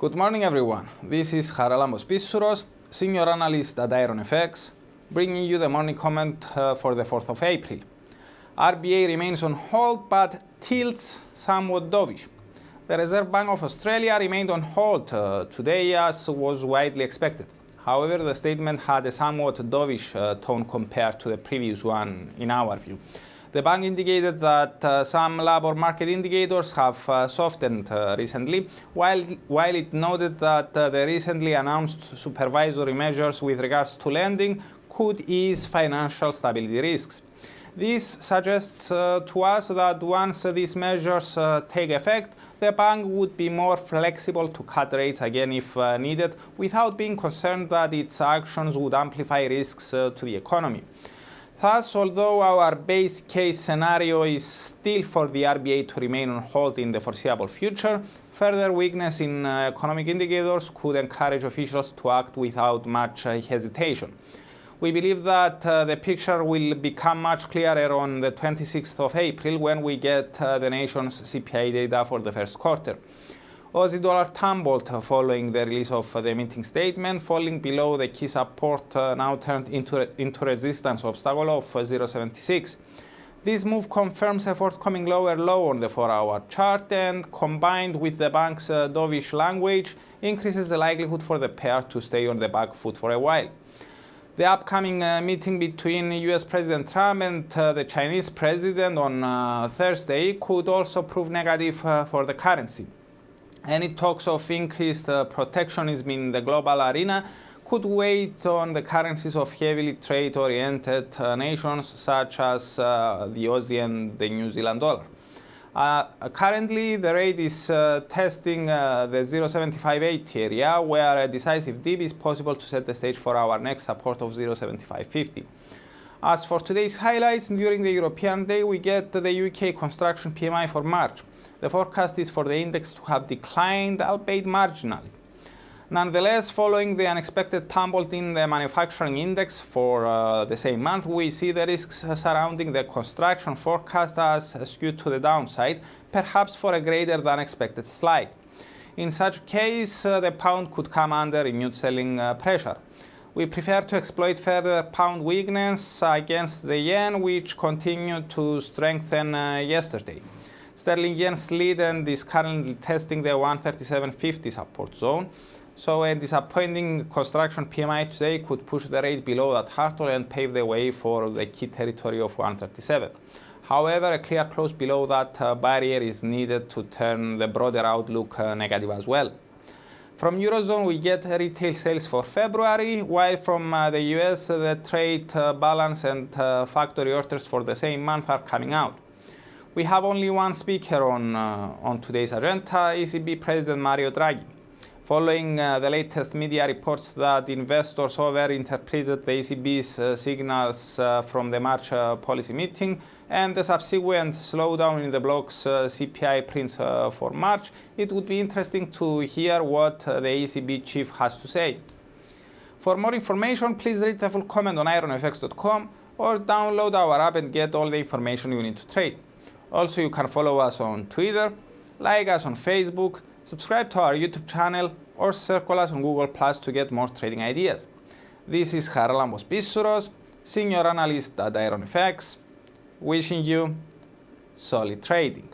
Good morning, everyone. This is Charalambos Pissouros, Senior Analyst at IronFX, bringing you the morning comment for the 4th of April. RBA remains on hold but tilts somewhat dovish. The Reserve Bank of Australia remained on hold today as was widely expected. However, the statement had a somewhat dovish tone compared to the previous one in our view. The bank indicated that some labour market indicators have softened recently, while it noted that the recently announced supervisory measures with regards to lending could ease financial stability risks. This suggests to us that once these measures take effect, the bank would be more flexible to cut rates again if needed, without being concerned that its actions would amplify risks to the economy. Thus, although our base case scenario is still for the RBA to remain on hold in the foreseeable future, further weakness in economic indicators could encourage officials to act without much hesitation. We believe that the picture will become much clearer on the 26th of April when we get the nation's CPI data for the first quarter. Aussie dollar tumbled following the release of the meeting statement, falling below the key support now turned into resistance obstacle of 0.76. This move confirms a forthcoming lower low on the 4-hour chart and, combined with the bank's dovish language, increases the likelihood for the pair to stay on the back foot for a while. The upcoming meeting between US President Trump and the Chinese President on Thursday could also prove negative for the currency. Any talks of increased protectionism in the global arena could weigh on the currencies of heavily trade-oriented nations such as the Aussie and the New Zealand dollar. Currently, the rate is testing the 0.7580 area, where a decisive dip is possible to set the stage for our next support of 0.7550. As for today's highlights, during the European day, we get the UK construction PMI for March. The forecast is for the index to have declined, albeit marginally. Nonetheless, following the unexpected tumble in the manufacturing index for the same month, we see the risks surrounding the construction forecast as skewed to the downside, perhaps for a greater than expected slide. In such a case, the pound could come under renewed selling pressure. We prefer to exploit further pound weakness against the yen, which continued to strengthen yesterday. Sterling yen slid and is currently testing the 137.50 support zone. So a disappointing construction PMI today could push the rate below that hurdle and pave the way for the key territory of 137. However, a clear close below that barrier is needed to turn the broader outlook negative as well. From Eurozone, we get retail sales for February, while from the US, the trade balance and factory orders for the same month are coming out. We have only one speaker on today's agenda, ECB President Mario Draghi. Following the latest media reports that investors overinterpreted the ECB's signals from the March policy meeting and the subsequent slowdown in the bloc's CPI prints for March, it would be interesting to hear what the ECB chief has to say. For more information, please read the full comment on IronFX.com or download our app and get all the information you need to trade. Also, you can follow us on Twitter, like us on Facebook, subscribe to our YouTube channel, or circle us on Google Plus to get more trading ideas. This is Charalambos Pissouros, Senior Analyst at IronFX, wishing you solid trading.